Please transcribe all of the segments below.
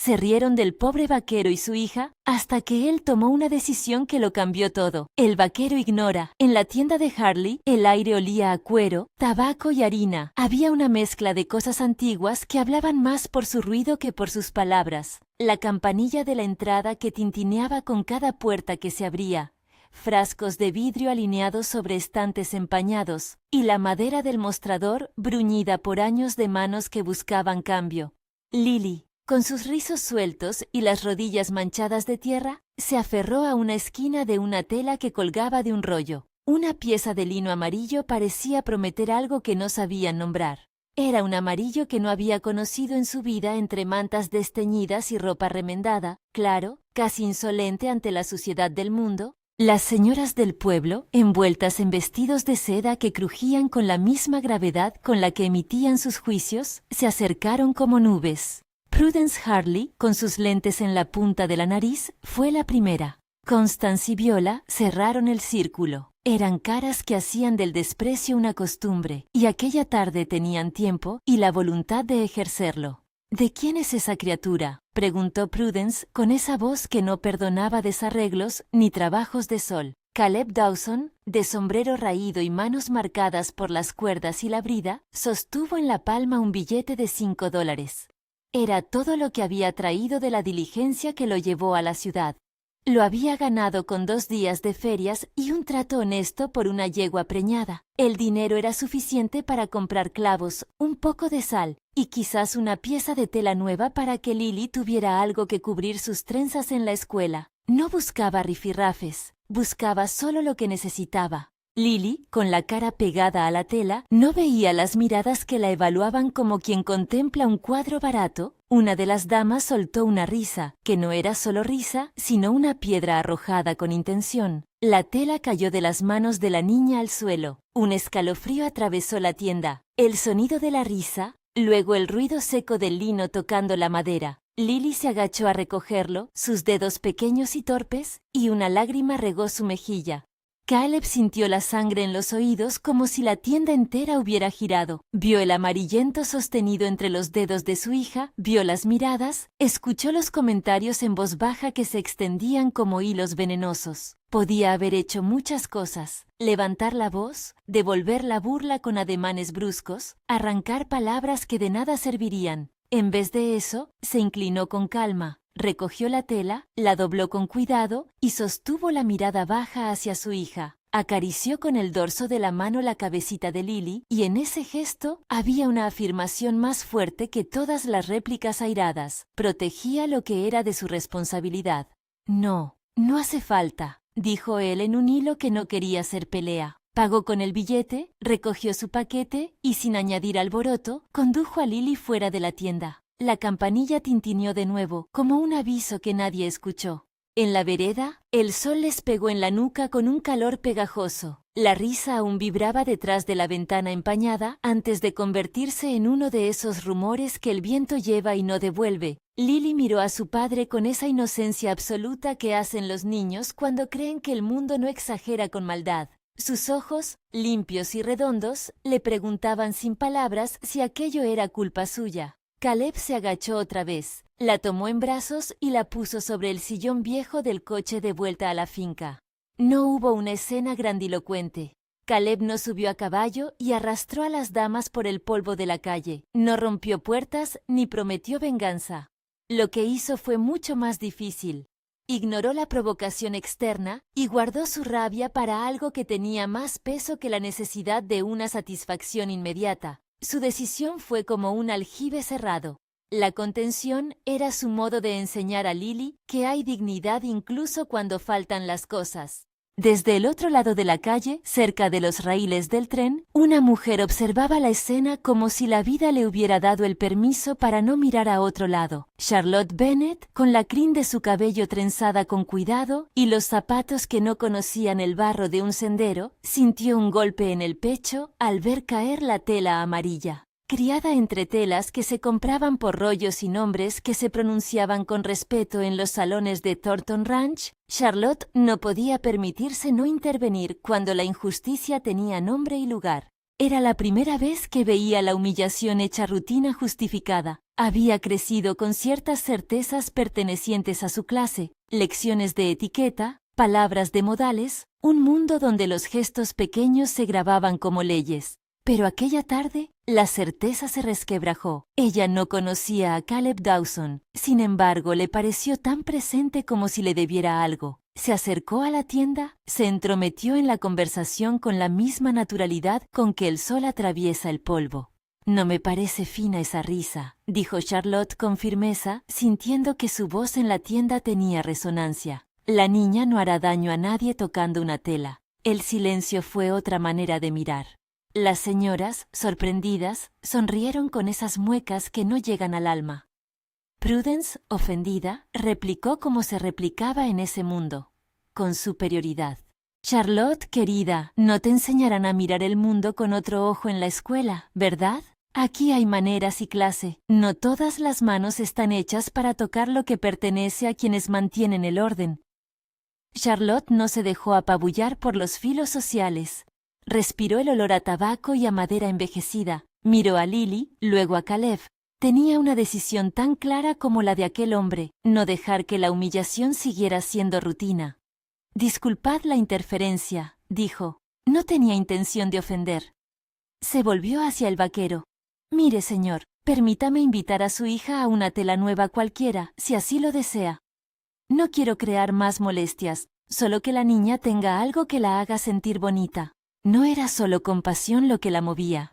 se rieron del pobre vaquero y su hija, hasta que él tomó una decisión que lo cambió todo. El vaquero ignora. En la tienda de Harley, el aire olía a cuero, tabaco y harina. Había una mezcla de cosas antiguas que hablaban más por su ruido que por sus palabras. La campanilla de la entrada que tintineaba con cada puerta que se abría, frascos de vidrio alineados sobre estantes empañados, y la madera del mostrador bruñida por años de manos que buscaban cambio. Lily, con sus rizos sueltos y las rodillas manchadas de tierra, se aferró a una esquina de una tela que colgaba de un rollo. Una pieza de lino amarillo parecía prometer algo que no sabían nombrar. Era un amarillo que no había conocido en su vida entre mantas desteñidas y ropa remendada, claro, casi insolente ante la suciedad del mundo. Las señoras del pueblo, envueltas en vestidos de seda que crujían con la misma gravedad con la que emitían sus juicios, se acercaron como nubes. Prudence Harley, con sus lentes en la punta de la nariz, fue la primera. Constance y Viola cerraron el círculo. Eran caras que hacían del desprecio una costumbre, y aquella tarde tenían tiempo y la voluntad de ejercerlo. ¿De quién es esa criatura?, preguntó Prudence con esa voz que no perdonaba desarreglos ni trabajos de sol. Caleb Dawson, de sombrero raído y manos marcadas por las cuerdas y la brida, sostuvo en la palma un billete de $5. Era todo lo que había traído de la diligencia que lo llevó a la ciudad. Lo había ganado con 2 días de ferias y un trato honesto por una yegua preñada. El dinero era suficiente para comprar clavos, un poco de sal y quizás una pieza de tela nueva para que Lily tuviera algo que cubrir sus trenzas en la escuela. No buscaba rifirrafes, buscaba solo lo que necesitaba. Lily, con la cara pegada a la tela, no veía las miradas que la evaluaban como quien contempla un cuadro barato. Una de las damas soltó una risa, que no era solo risa, sino una piedra arrojada con intención. La tela cayó de las manos de la niña al suelo. Un escalofrío atravesó la tienda. El sonido de la risa, luego el ruido seco del lino tocando la madera. Lily se agachó a recogerlo, sus dedos pequeños y torpes, y una lágrima regó su mejilla. Caleb sintió la sangre en los oídos como si la tienda entera hubiera girado. Vio el amarillento sostenido entre los dedos de su hija, vio las miradas, escuchó los comentarios en voz baja que se extendían como hilos venenosos. Podía haber hecho muchas cosas: levantar la voz, devolver la burla con ademanes bruscos, arrancar palabras que de nada servirían. En vez de eso, se inclinó con calma. Recogió la tela, la dobló con cuidado y sostuvo la mirada baja hacia su hija. Acarició con el dorso de la mano la cabecita de Lily y en ese gesto había una afirmación más fuerte que todas las réplicas airadas. Protegía lo que era de su responsabilidad. No, no hace falta, dijo él en un hilo que no quería ser pelea. Pagó con el billete, recogió su paquete y sin añadir alboroto, condujo a Lily fuera de la tienda. La campanilla tintineó de nuevo, como un aviso que nadie escuchó. En la vereda, el sol les pegó en la nuca con un calor pegajoso. La risa aún vibraba detrás de la ventana empañada antes de convertirse en uno de esos rumores que el viento lleva y no devuelve. Lily miró a su padre con esa inocencia absoluta que hacen los niños cuando creen que el mundo no exagera con maldad. Sus ojos, limpios y redondos, le preguntaban sin palabras si aquello era culpa suya. Caleb se agachó otra vez, la tomó en brazos y la puso sobre el sillón viejo del coche de vuelta a la finca. No hubo una escena grandilocuente. Caleb no subió a caballo y arrastró a las damas por el polvo de la calle. No rompió puertas ni prometió venganza. Lo que hizo fue mucho más difícil. Ignoró la provocación externa y guardó su rabia para algo que tenía más peso que la necesidad de una satisfacción inmediata. Su decisión fue como un aljibe cerrado. La contención era su modo de enseñar a Lily que hay dignidad incluso cuando faltan las cosas. Desde el otro lado de la calle, cerca de los raíles del tren, una mujer observaba la escena como si la vida le hubiera dado el permiso para no mirar a otro lado. Charlotte Bennet, con la crin de su cabello trenzada con cuidado y los zapatos que no conocían el barro de un sendero, sintió un golpe en el pecho al ver caer la tela amarilla. Criada entre telas que se compraban por rollos y nombres que se pronunciaban con respeto en los salones de Thornton Ranch, Charlotte no podía permitirse no intervenir cuando la injusticia tenía nombre y lugar. Era la primera vez que veía la humillación hecha rutina justificada. Había crecido con ciertas certezas pertenecientes a su clase, lecciones de etiqueta, palabras de modales, un mundo donde los gestos pequeños se grababan como leyes. Pero aquella tarde, la certeza se resquebrajó. Ella no conocía a Caleb Dawson, sin embargo, le pareció tan presente como si le debiera algo. Se acercó a la tienda, se entrometió en la conversación con la misma naturalidad con que el sol atraviesa el polvo. «No me parece fina esa risa», dijo Charlotte con firmeza, sintiendo que su voz en la tienda tenía resonancia. «La niña no hará daño a nadie tocando una tela». El silencio fue otra manera de mirar. Las señoras, sorprendidas, sonrieron con esas muecas que no llegan al alma. Prudence, ofendida, replicó como se replicaba en ese mundo, con superioridad. «Charlotte, querida, no te enseñarán a mirar el mundo con otro ojo en la escuela, ¿verdad? Aquí hay maneras y clase. No todas las manos están hechas para tocar lo que pertenece a quienes mantienen el orden». Charlotte no se dejó apabullar por los filos sociales. Respiró el olor a tabaco y a madera envejecida. Miró a Lily, luego a Caleb. Tenía una decisión tan clara como la de aquel hombre, no dejar que la humillación siguiera siendo rutina. «Disculpad la interferencia», dijo. «No tenía intención de ofender». Se volvió hacia el vaquero. «Mire, señor, permítame invitar a su hija a una tela nueva cualquiera, si así lo desea. No quiero crear más molestias, solo que la niña tenga algo que la haga sentir bonita». No era solo compasión lo que la movía.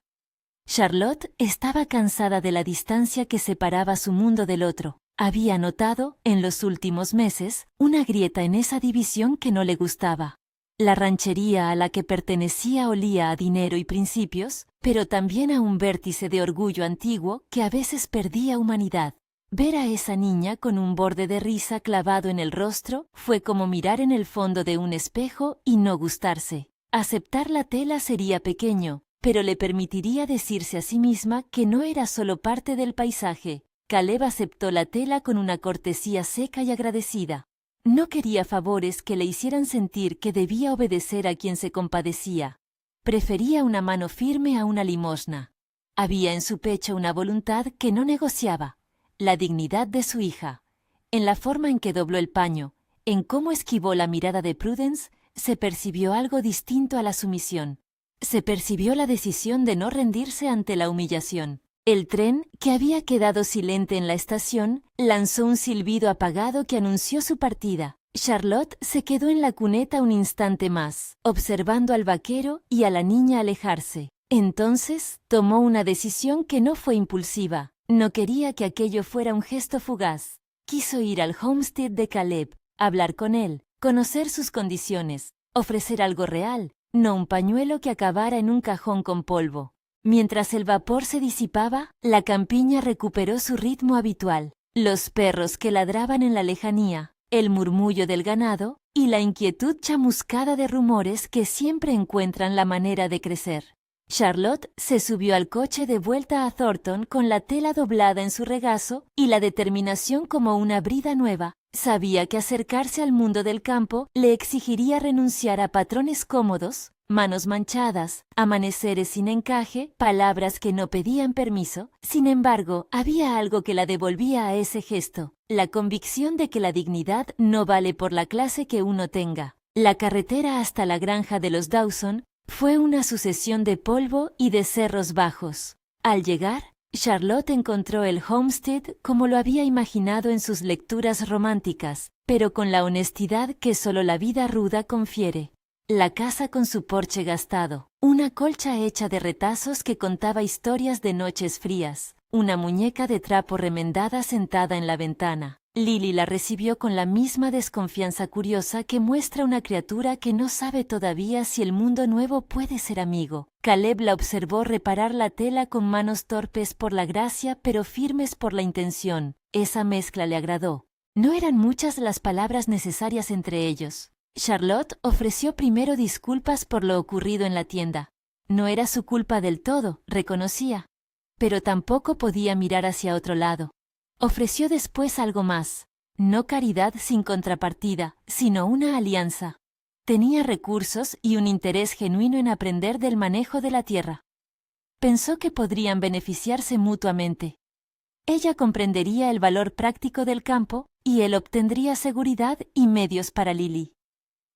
Charlotte estaba cansada de la distancia que separaba su mundo del otro. Había notado, en los últimos meses, una grieta en esa división que no le gustaba. La ranchería a la que pertenecía olía a dinero y principios, pero también a un vértice de orgullo antiguo que a veces perdía humanidad. Ver a esa niña con un borde de risa clavado en el rostro fue como mirar en el fondo de un espejo y no gustarse. Aceptar la tela sería pequeño, pero le permitiría decirse a sí misma que no era solo parte del paisaje. Caleb aceptó la tela con una cortesía seca y agradecida. No quería favores que le hicieran sentir que debía obedecer a quien se compadecía. Prefería una mano firme a una limosna. Había en su pecho una voluntad que no negociaba, la dignidad de su hija. En la forma en que dobló el paño, en cómo esquivó la mirada de Prudence, se percibió algo distinto a la sumisión. Se percibió la decisión de no rendirse ante la humillación. El tren, que había quedado silente en la estación, lanzó un silbido apagado que anunció su partida. Charlotte se quedó en la cuneta un instante más, observando al vaquero y a la niña alejarse. Entonces, tomó una decisión que no fue impulsiva. No quería que aquello fuera un gesto fugaz. Quiso ir al homestead de Caleb, hablar con él, conocer sus condiciones, ofrecer algo real, no un pañuelo que acabara en un cajón con polvo. Mientras el vapor se disipaba, la campiña recuperó su ritmo habitual. Los perros que ladraban en la lejanía, el murmullo del ganado y la inquietud chamuscada de rumores que siempre encuentran la manera de crecer. Charlotte se subió al coche de vuelta a Thornton con la tela doblada en su regazo y la determinación como una brida nueva. Sabía que acercarse al mundo del campo le exigiría renunciar a patrones cómodos, manos manchadas, amaneceres sin encaje, palabras que no pedían permiso. Sin embargo, había algo que la devolvía a ese gesto, la convicción de que la dignidad no vale por la clase que uno tenga. La carretera hasta la granja de los Dawson fue una sucesión de polvo y de cerros bajos. Al llegar, Charlotte encontró el homestead como lo había imaginado en sus lecturas románticas, pero con la honestidad que solo la vida ruda confiere. La casa con su porche gastado, una colcha hecha de retazos que contaba historias de noches frías, una muñeca de trapo remendada sentada en la ventana. Lily la recibió con la misma desconfianza curiosa que muestra una criatura que no sabe todavía si el mundo nuevo puede ser amigo. Caleb la observó reparar la tela con manos torpes por la gracia pero firmes por la intención. Esa mezcla le agradó. No eran muchas las palabras necesarias entre ellos. Charlotte ofreció primero disculpas por lo ocurrido en la tienda. No era su culpa del todo, reconocía. Pero tampoco podía mirar hacia otro lado. Ofreció después algo más, no caridad sin contrapartida, sino una alianza. Tenía recursos y un interés genuino en aprender del manejo de la tierra. pensó que podrían beneficiarse mutuamente. Ella comprendería el valor práctico del campo y él obtendría seguridad y medios para Lily.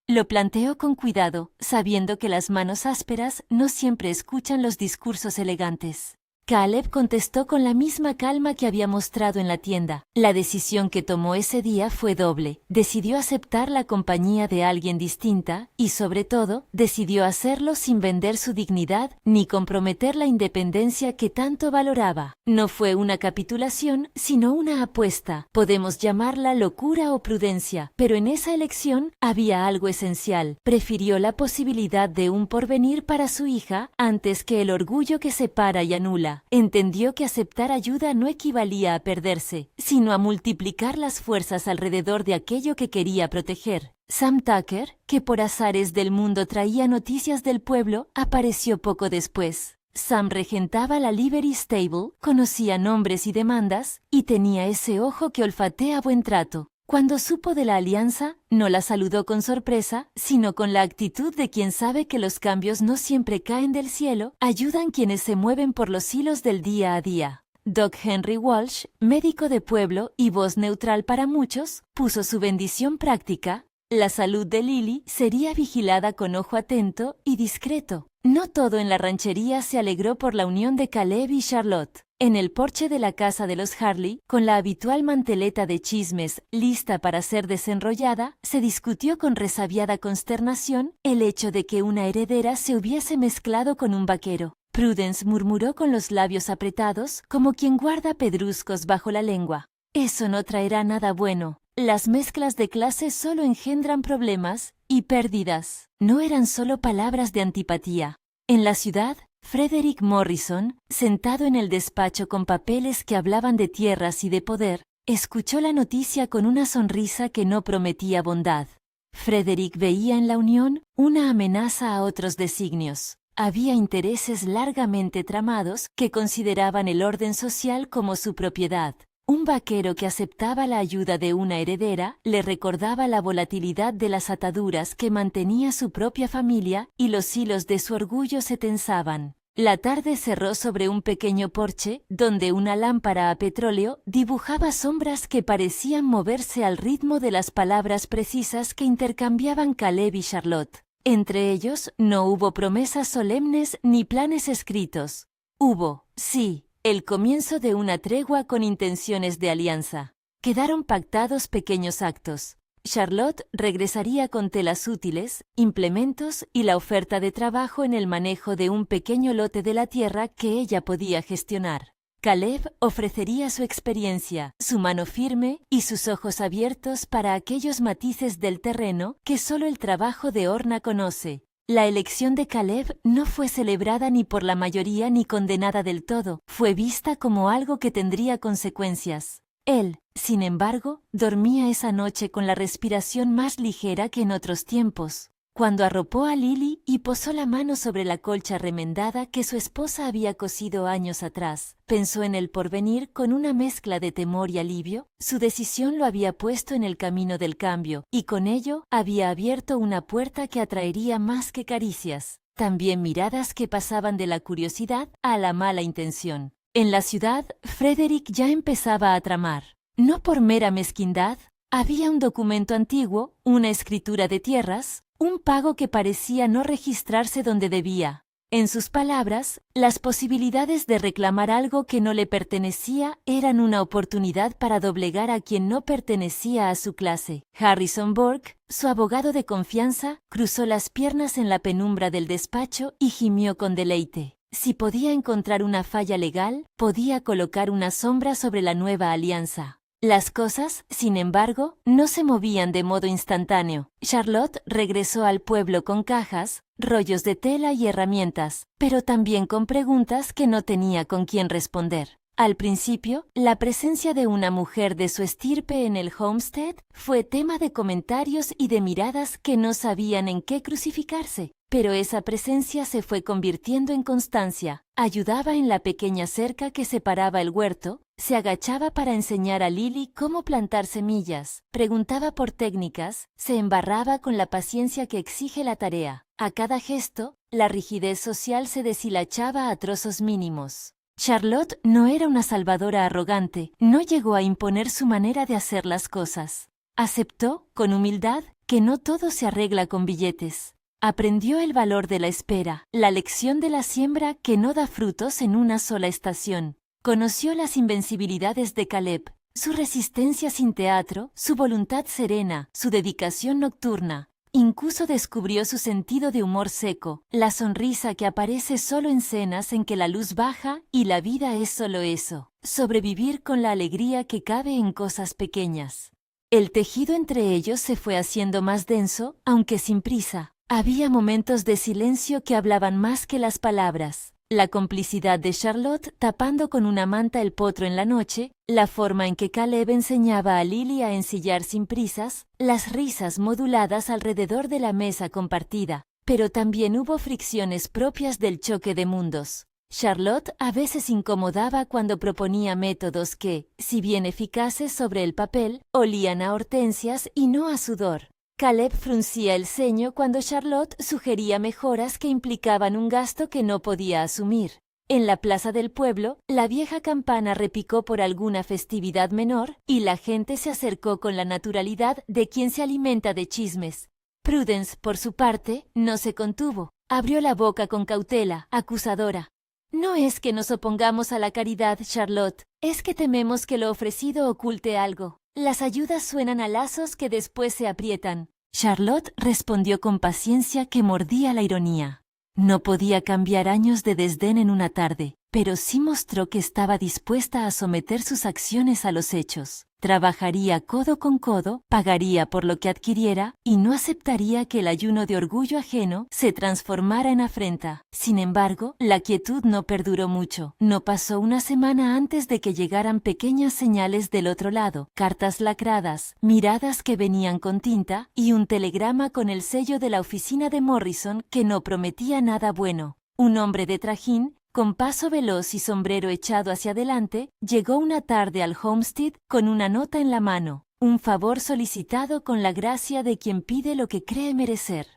Lo planteó con cuidado, sabiendo que las manos ásperas no siempre escuchan los discursos elegantes. Caleb contestó con la misma calma que había mostrado en la tienda. La decisión que tomó ese día fue doble. Decidió aceptar la compañía de alguien distinta y, sobre todo, decidió hacerlo sin vender su dignidad ni comprometer la independencia que tanto valoraba. No fue una capitulación, sino una apuesta. Podemos llamarla locura o prudencia, pero en esa elección había algo esencial. Prefirió la posibilidad de un porvenir para su hija antes que el orgullo que separa y anula. Entendió que aceptar ayuda no equivalía a perderse, sino a multiplicar las fuerzas alrededor de aquello que quería proteger. Sam Tucker, que por azares del mundo traía noticias del pueblo, apareció poco después. Sam regentaba la Livery Stable, conocía nombres y demandas, y tenía ese ojo que olfatea buen trato. Cuando supo de la alianza, no la saludó con sorpresa, sino con la actitud de quien sabe que los cambios no siempre caen del cielo, ayudan quienes se mueven por los hilos del día a día. Doc Henry Walsh, médico de pueblo y voz neutral para muchos, puso su bendición práctica. La salud de Lily sería vigilada con ojo atento y discreto. No todo en la ranchería se alegró por la unión de Caleb y Charlotte. En el porche de la casa de los Harley, con la habitual manteleta de chismes lista para ser desenrollada, se discutió con resabiada consternación el hecho de que una heredera se hubiese mezclado con un vaquero. Prudence murmuró con los labios apretados, como quien guarda pedruscos bajo la lengua. Eso no traerá nada bueno. Las mezclas de clase solo engendran problemas y pérdidas. No eran solo palabras de antipatía. En la ciudad, Frederick Morrison, sentado en el despacho con papeles que hablaban de tierras y de poder, escuchó la noticia con una sonrisa que no prometía bondad. Frederick veía en la unión una amenaza a otros designios. Había intereses largamente tramados que consideraban el orden social como su propiedad. Un vaquero que aceptaba la ayuda de una heredera le recordaba la volatilidad de las ataduras que mantenía su propia familia y los hilos de su orgullo se tensaban. La tarde cerró sobre un pequeño porche donde una lámpara a petróleo dibujaba sombras que parecían moverse al ritmo de las palabras precisas que intercambiaban Caleb y Charlotte. Entre ellos no hubo promesas solemnes ni planes escritos. Hubo, sí, el comienzo de una tregua con intenciones de alianza. Quedaron pactados pequeños actos. Charlotte regresaría con telas útiles, implementos y la oferta de trabajo en el manejo de un pequeño lote de la tierra que ella podía gestionar. Caleb ofrecería su experiencia, su mano firme y sus ojos abiertos para aquellos matices del terreno que solo el trabajo de horna conoce. La elección de Caleb no fue celebrada ni por la mayoría ni condenada del todo, fue vista como algo que tendría consecuencias. Él, sin embargo, dormía esa noche con la respiración más ligera que en otros tiempos. Cuando arropó a Lily y posó la mano sobre la colcha remendada que su esposa había cosido años atrás, pensó en el porvenir con una mezcla de temor y alivio. Su decisión lo había puesto en el camino del cambio, y con ello había abierto una puerta que atraería más que caricias, también miradas que pasaban de la curiosidad a la mala intención. En la ciudad, Frederick ya empezaba a tramar. No por mera mezquindad, había un documento antiguo, una escritura de tierras, un pago que parecía no registrarse donde debía. En sus palabras, las posibilidades de reclamar algo que no le pertenecía eran una oportunidad para doblegar a quien no pertenecía a su clase. Harrison Burke, su abogado de confianza, cruzó las piernas en la penumbra del despacho y gimió con deleite. Si podía encontrar una falla legal, podía colocar una sombra sobre la nueva alianza. Las cosas, sin embargo, no se movían de modo instantáneo. Charlotte regresó al pueblo con cajas, rollos de tela y herramientas, pero también con preguntas que no tenía con quién responder. Al principio, la presencia de una mujer de su estirpe en el homestead fue tema de comentarios y de miradas que no sabían en qué crucificarse. Pero esa presencia se fue convirtiendo en constancia. Ayudaba en la pequeña cerca que separaba el huerto, se agachaba para enseñar a Lily cómo plantar semillas, preguntaba por técnicas, se embarraba con la paciencia que exige la tarea. A cada gesto, La rigidez social se deshilachaba a trozos mínimos. Charlotte no era una salvadora arrogante, no llegó a imponer su manera de hacer las cosas. Aceptó, con humildad, que no todo se arregla con billetes. Aprendió el valor de la espera, la lección de la siembra que no da frutos en una sola estación. Conoció las invencibilidades de Caleb, su resistencia sin teatro, su voluntad serena, su dedicación nocturna. Incluso descubrió su sentido de humor seco, la sonrisa que aparece solo en cenas en que la luz baja y la vida es solo eso, sobrevivir con la alegría que cabe en cosas pequeñas. El tejido entre ellos se fue haciendo más denso, aunque sin prisa. Había momentos de silencio que hablaban más que las palabras. La complicidad de Charlotte tapando con una manta el potro en la noche, la forma en que Caleb enseñaba a Lily a ensillar sin prisas, las risas moduladas alrededor de la mesa compartida. Pero también hubo fricciones propias del choque de mundos. Charlotte a veces incomodaba cuando proponía métodos que, si bien eficaces sobre el papel, olían a hortensias y no a sudor. Caleb fruncía el ceño cuando Charlotte sugería mejoras que implicaban un gasto que no podía asumir. En la plaza del pueblo, la vieja campana repicó por alguna festividad menor y la gente se acercó con la naturalidad de quien se alimenta de chismes. Prudence, por su parte, no se contuvo. Abrió la boca con cautela, acusadora. No es que nos opongamos a la caridad, Charlotte, es que tememos que lo ofrecido oculte algo. Las ayudas suenan a lazos que después se aprietan. Charlotte respondió con paciencia que mordía la ironía. No podía cambiar años de desdén en una tarde, pero sí mostró que estaba dispuesta a someter sus acciones a los hechos. Trabajaría codo con codo, pagaría por lo que adquiriera y no aceptaría que el ayuno de orgullo ajeno se transformara en afrenta. Sin embargo, la quietud no perduró mucho. No pasó una semana antes de que llegaran pequeñas señales del otro lado, cartas lacradas, miradas que venían con tinta y un telegrama con el sello de la oficina de Morrison que no prometía nada bueno. Un hombre de trajín, con paso veloz y sombrero echado hacia adelante, llegó una tarde al Homestead con una nota en la mano, un favor solicitado con la gracia de quien pide lo que cree merecer.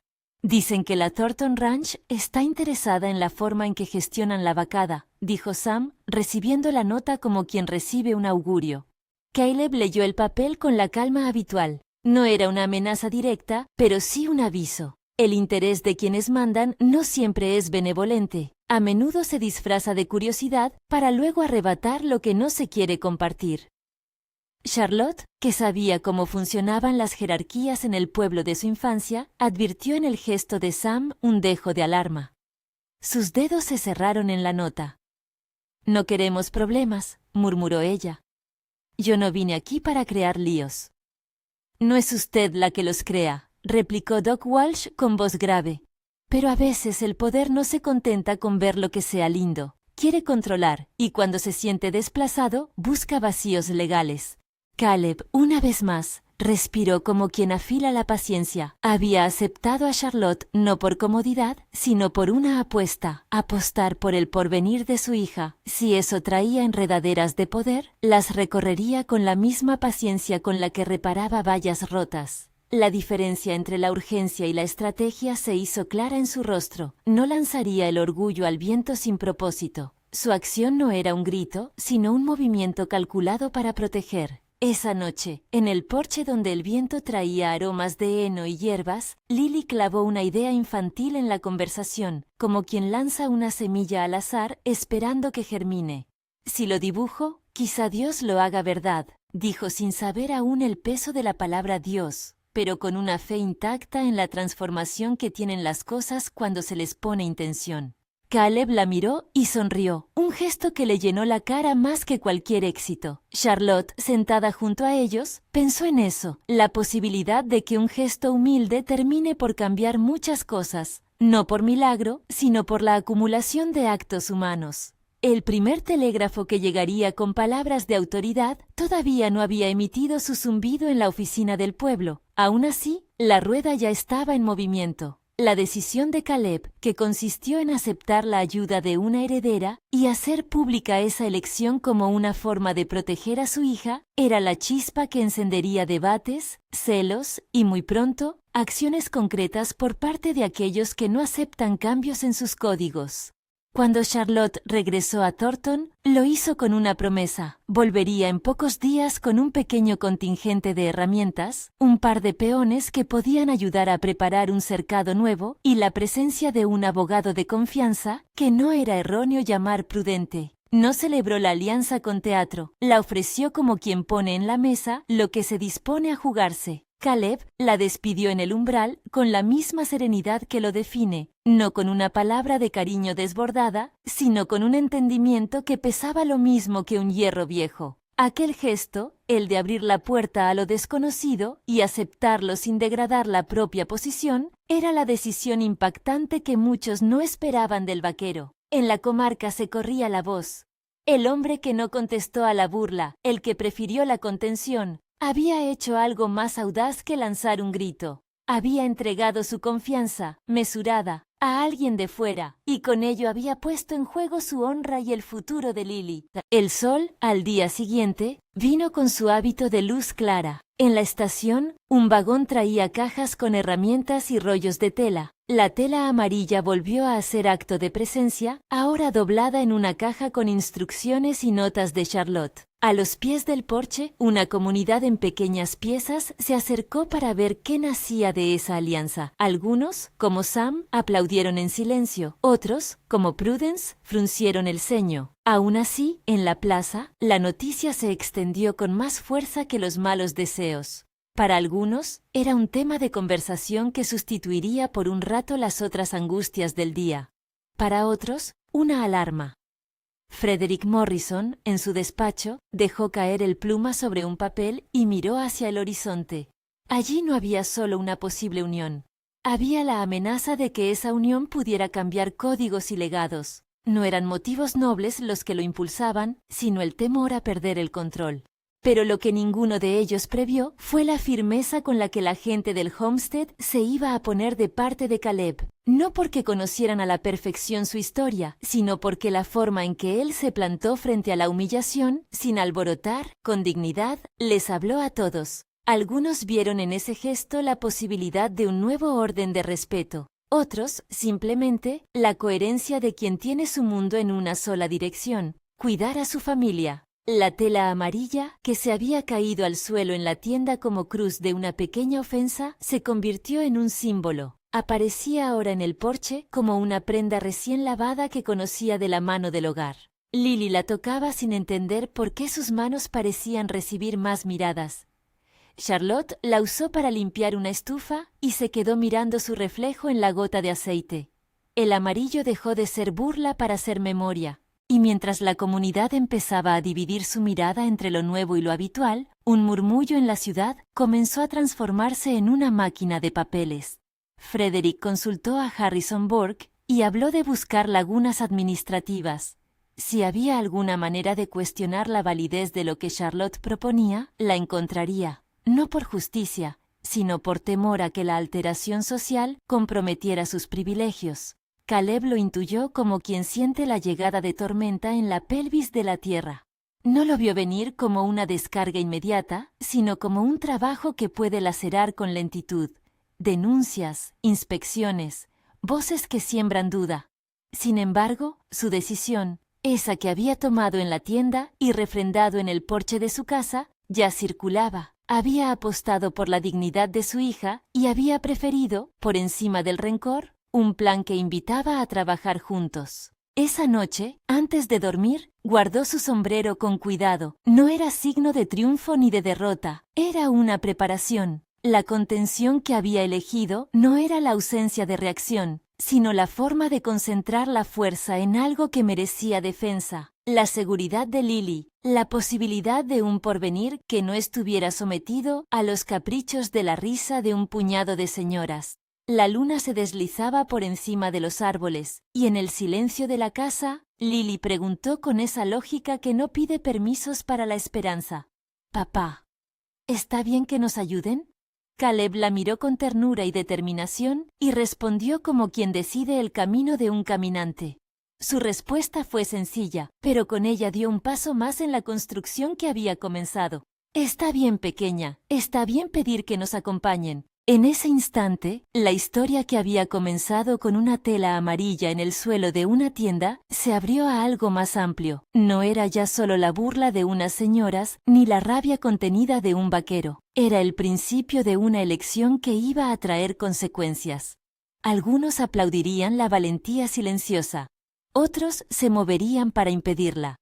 Dicen que la Thornton Ranch está interesada en la forma en que gestionan la vacada, dijo Sam, recibiendo la nota como quien recibe un augurio. Caleb leyó el papel con la calma habitual. No era una amenaza directa, pero sí un aviso. El interés de quienes mandan no siempre es benevolente. A menudo se disfraza de curiosidad para luego arrebatar lo que no se quiere compartir. Charlotte, que sabía cómo funcionaban las jerarquías en el pueblo de su infancia, advirtió en el gesto de Sam un dejo de alarma. Sus dedos se cerraron en la nota. «No queremos problemas», murmuró ella. «Yo no vine aquí para crear líos». «No es usted la que los crea», replicó Doc Walsh con voz grave. Pero a veces el poder no se contenta con ver lo que sea lindo. Quiere controlar, y cuando se siente desplazado, busca vacíos legales. Caleb, una vez más, respiró como quien afila la paciencia. Había aceptado a Charlotte no por comodidad, sino por una apuesta. Apostar por el porvenir de su hija. Si eso traía enredaderas de poder, las recorrería con la misma paciencia con la que reparaba vallas rotas. La diferencia entre la urgencia y la estrategia se hizo clara en su rostro. No lanzaría el orgullo al viento sin propósito. Su acción no era un grito, sino un movimiento calculado para proteger. Esa noche, en el porche donde el viento traía aromas de heno y hierbas, Lily clavó una idea infantil en la conversación, como quien lanza una semilla al azar esperando que germine. «Si lo dibujo, quizá Dios lo haga verdad», dijo sin saber aún el peso de la palabra Dios, pero con una fe intacta en la transformación que tienen las cosas cuando se les pone intención. Caleb la miró y sonrió, un gesto que le llenó la cara más que cualquier éxito. Charlotte, sentada junto a ellos, pensó en eso, la posibilidad de que un gesto humilde termine por cambiar muchas cosas, no por milagro, sino por la acumulación de actos humanos. El primer telégrafo que llegaría con palabras de autoridad todavía no había emitido su zumbido en la oficina del pueblo. Aún así, la rueda ya estaba en movimiento. La decisión de Caleb, que consistió en aceptar la ayuda de una heredera y hacer pública esa elección como una forma de proteger a su hija, era la chispa que encendería debates, celos y, muy pronto, acciones concretas por parte de aquellos que no aceptan cambios en sus códigos. Cuando Charlotte regresó a Thornton, lo hizo con una promesa. Volvería en pocos días con un pequeño contingente de herramientas, un par de peones que podían ayudar a preparar un cercado nuevo y la presencia de un abogado de confianza que no era erróneo llamar prudente. No celebró la alianza con teatro, la ofreció como quien pone en la mesa lo que se dispone a jugarse. Caleb la despidió en el umbral con la misma serenidad que lo define, no con una palabra de cariño desbordada, sino con un entendimiento que pesaba lo mismo que un hierro viejo. Aquel gesto, el de abrir la puerta a lo desconocido y aceptarlo sin degradar la propia posición, era la decisión impactante que muchos no esperaban del vaquero. En la comarca se corría la voz. El hombre que no contestó a la burla, el que prefirió la contención, había hecho algo más audaz que lanzar un grito. Había entregado su confianza, mesurada, a alguien de fuera, y con ello había puesto en juego su honra y el futuro de Lily. El sol, al día siguiente, vino con su hábito de luz clara. En la estación, un vagón traía cajas con herramientas y rollos de tela. La tela amarilla volvió a hacer acto de presencia, ahora doblada en una caja con instrucciones y notas de Charlotte. A los pies del porche, una comunidad en pequeñas piezas se acercó para ver qué nacía de esa alianza. Algunos, como Sam, aplaudieron en silencio. Otros, como Prudence, fruncieron el ceño. Aún así, en la plaza, la noticia se extendió con más fuerza que los malos deseos. Para algunos, era un tema de conversación que sustituiría por un rato las otras angustias del día. Para otros, una alarma. Frederick Morrison, en su despacho, dejó caer el pluma sobre un papel y miró hacia el horizonte. Allí no había solo una posible unión. Había la amenaza de que esa unión pudiera cambiar códigos y legados. No eran motivos nobles los que lo impulsaban, sino el temor a perder el control. Pero lo que ninguno de ellos previó fue la firmeza con la que la gente del Homestead se iba a poner de parte de Caleb, no porque conocieran a la perfección su historia, sino porque la forma en que él se plantó frente a la humillación, sin alborotar, con dignidad, les habló a todos. Algunos vieron en ese gesto la posibilidad de un nuevo orden de respeto. Otros, simplemente, la coherencia de quien tiene su mundo en una sola dirección, cuidar a su familia. La tela amarilla, que se había caído al suelo en la tienda como cruz de una pequeña ofensa, se convirtió en un símbolo. Aparecía ahora en el porche como una prenda recién lavada que conocía de la mano del hogar. Lily la tocaba sin entender por qué sus manos parecían recibir más miradas. Charlotte la usó para limpiar una estufa y se quedó mirando su reflejo en la gota de aceite. El amarillo dejó de ser burla para ser memoria. Y mientras la comunidad empezaba a dividir su mirada entre lo nuevo y lo habitual, un murmullo en la ciudad comenzó a transformarse en una máquina de papeles. Frederick consultó a Harrison Burke y habló de buscar lagunas administrativas. Si había alguna manera de cuestionar la validez de lo que Charlotte proponía, la encontraría, no por justicia, sino por temor a que la alteración social comprometiera sus privilegios. Caleb lo intuyó como quien siente la llegada de tormenta en la pelvis de la tierra. No lo vio venir como una descarga inmediata, sino como un trabajo que puede lacerar con lentitud. Denuncias, inspecciones, voces que siembran duda. Sin embargo, su decisión, esa que había tomado en la tienda y refrendado en el porche de su casa, ya circulaba. Había apostado por la dignidad de su hija y había preferido, por encima del rencor, un plan que invitaba a trabajar juntos. Esa noche, antes de dormir, guardó su sombrero con cuidado. No era signo de triunfo ni de derrota, era una preparación. La contención que había elegido no era la ausencia de reacción, sino la forma de concentrar la fuerza en algo que merecía defensa. La seguridad de Lily, la posibilidad de un porvenir que no estuviera sometido a los caprichos de la risa de un puñado de señoras. La luna se deslizaba por encima de los árboles, y en el silencio de la casa, Lily preguntó con esa lógica que no pide permisos para la esperanza. «Papá, ¿está bien que nos ayuden?» Caleb la miró con ternura y determinación y respondió como quien decide el camino de un caminante. Su respuesta fue sencilla, pero con ella dio un paso más en la construcción que había comenzado. Está bien, pequeña, está bien pedir que nos acompañen. En ese instante, la historia que había comenzado con una tela amarilla en el suelo de una tienda se abrió a algo más amplio. No era ya solo la burla de unas señoras ni la rabia contenida de un vaquero. Era el principio de una elección que iba a traer consecuencias. Algunos aplaudirían la valentía silenciosa. Otros se moverían para impedirla.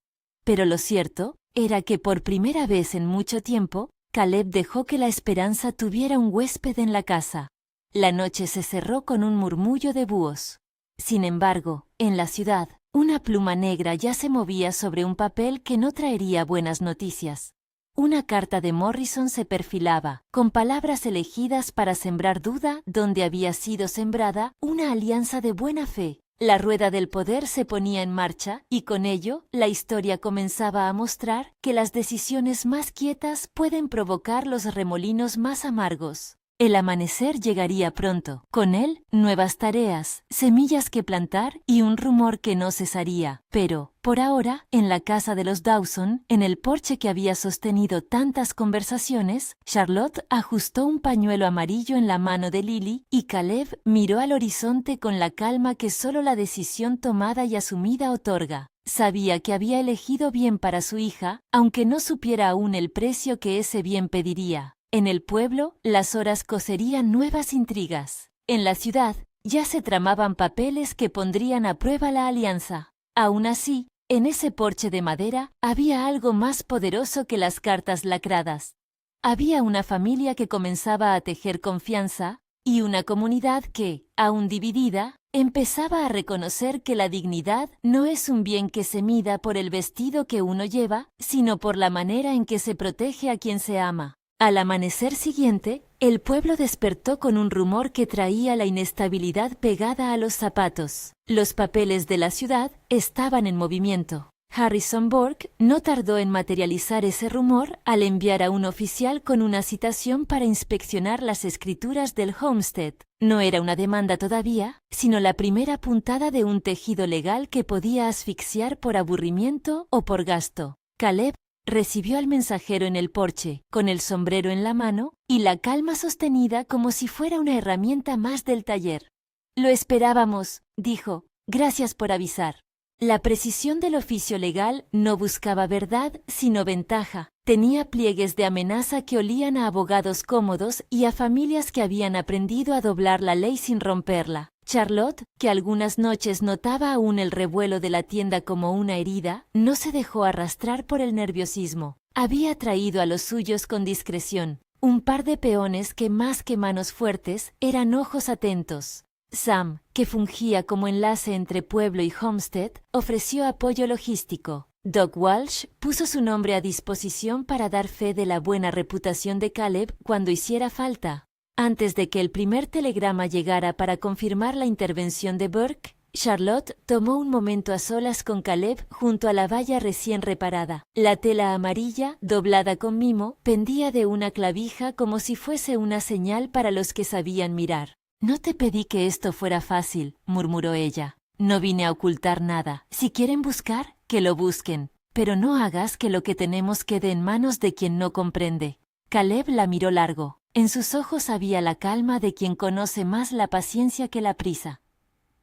Pero lo cierto era que por primera vez en mucho tiempo, Caleb dejó que la esperanza tuviera un huésped en la casa. La noche se cerró con un murmullo de búhos. Sin embargo, en la ciudad, una pluma negra ya se movía sobre un papel que no traería buenas noticias. Una carta de Morrison se perfilaba, con palabras elegidas para sembrar duda donde había sido sembrada una alianza de buena fe. La rueda del poder se ponía en marcha y con ello la historia comenzaba a mostrar que las decisiones más quietas pueden provocar los remolinos más amargos. El amanecer llegaría pronto. Con él, nuevas tareas, semillas que plantar y un rumor que no cesaría. Pero, por ahora, en la casa de los Dawson, en el porche que había sostenido tantas conversaciones, Charlotte ajustó un pañuelo amarillo en la mano de Lily y Caleb miró al horizonte con la calma que solo la decisión tomada y asumida otorga. Sabía que había elegido bien para su hija, aunque no supiera aún el precio que ese bien pediría. En el pueblo, las horas coserían nuevas intrigas. En la ciudad, ya se tramaban papeles que pondrían a prueba la alianza. Aún así, en ese porche de madera había algo más poderoso que las cartas lacradas. Había una familia que comenzaba a tejer confianza y una comunidad que, aún dividida, empezaba a reconocer que la dignidad no es un bien que se mida por el vestido que uno lleva, sino por la manera en que se protege a quien se ama. Al amanecer siguiente, el pueblo despertó con un rumor que traía la inestabilidad pegada a los zapatos. Los papeles de la ciudad estaban en movimiento. Harrison Burke no tardó en materializar ese rumor al enviar a un oficial con una citación para inspeccionar las escrituras del Homestead. No era una demanda todavía, sino la primera puntada de un tejido legal que podía asfixiar por aburrimiento o por gasto. Caleb recibió al mensajero en el porche, con el sombrero en la mano y la calma sostenida como si fuera una herramienta más del taller. «Lo esperábamos», dijo. «Gracias por avisar». La precisión del oficio legal no buscaba verdad, sino ventaja. Tenía pliegues de amenaza que olían a abogados cómodos y a familias que habían aprendido a doblar la ley sin romperla. Charlotte, que algunas noches notaba aún el revuelo de la tienda como una herida, no se dejó arrastrar por el nerviosismo. Había traído a los suyos con discreción, un par de peones que más que manos fuertes eran ojos atentos. Sam, que fungía como enlace entre pueblo y Homestead, ofreció apoyo logístico. Doc Walsh puso su nombre a disposición para dar fe de la buena reputación de Caleb cuando hiciera falta. Antes de que el primer telegrama llegara para confirmar la intervención de Burke, Charlotte tomó un momento a solas con Caleb junto a la valla recién reparada. La tela amarilla, doblada con mimo, pendía de una clavija como si fuese una señal para los que sabían mirar. «No te pedí que esto fuera fácil», murmuró ella. «No vine a ocultar nada. Si quieren buscar, que lo busquen. Pero no hagas que lo que tenemos quede en manos de quien no comprende». Caleb la miró largo. En sus ojos había la calma de quien conoce más la paciencia que la prisa.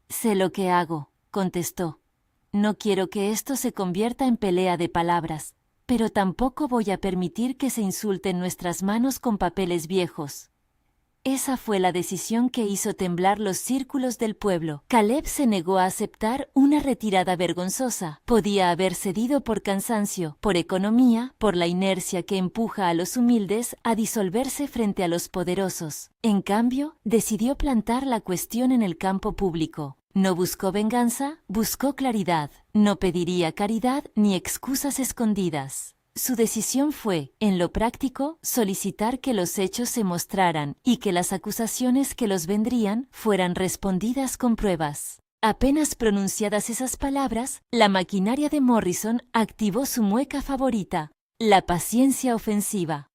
«Sé lo que hago», contestó. «No quiero que esto se convierta en pelea de palabras, pero tampoco voy a permitir que se insulten nuestras manos con papeles viejos». Esa fue la decisión que hizo temblar los círculos del pueblo. Caleb se negó a aceptar una retirada vergonzosa. Podía haber cedido por cansancio, por economía, por la inercia que empuja a los humildes a disolverse frente a los poderosos. En cambio, decidió plantar la cuestión en el campo público. No buscó venganza, buscó claridad. No pediría caridad ni excusas escondidas. Su decisión fue, en lo práctico, solicitar que los hechos se mostraran y que las acusaciones que los vendrían fueran respondidas con pruebas. Apenas pronunciadas esas palabras, la maquinaria de Morrison activó su mueca favorita, la paciencia ofensiva.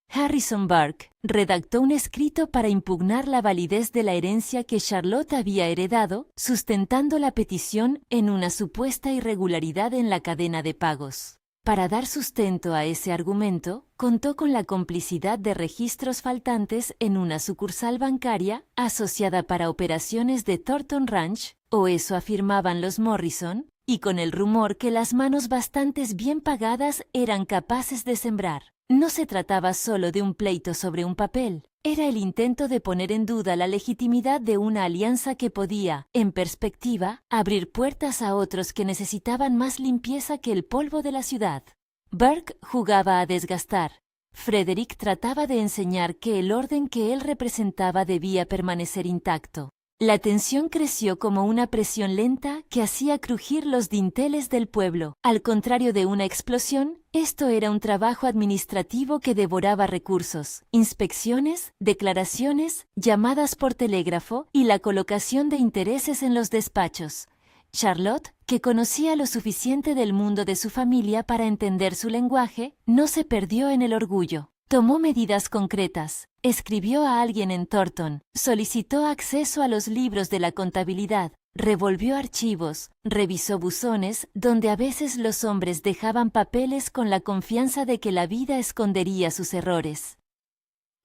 Harrison Burke redactó un escrito para impugnar la validez de la herencia que Charlotte había heredado, sustentando la petición en una supuesta irregularidad en la cadena de pagos. Para dar sustento a ese argumento, contó con la complicidad de registros faltantes en una sucursal bancaria asociada para operaciones de Thornton Ranch, o eso afirmaban los Morrison, y con el rumor que las manos bastante bien pagadas eran capaces de sembrar. No se trataba solo de un pleito sobre un papel, era el intento de poner en duda la legitimidad de una alianza que podía, en perspectiva, abrir puertas a otros que necesitaban más limpieza que el polvo de la ciudad. Burke jugaba a desgastar. Frederick trataba de enseñar que el orden que él representaba debía permanecer intacto. La tensión creció como una presión lenta que hacía crujir los dinteles del pueblo. Al contrario de una explosión, esto era un trabajo administrativo que devoraba recursos, inspecciones, declaraciones, llamadas por telégrafo y la colocación de intereses en los despachos. Charlotte, que conocía lo suficiente del mundo de su familia para entender su lenguaje, no se perdió en el orgullo. Tomó medidas concretas, escribió a alguien en Thornton, solicitó acceso a los libros de la contabilidad, revolvió archivos, revisó buzones donde a veces los hombres dejaban papeles con la confianza de que la vida escondería sus errores.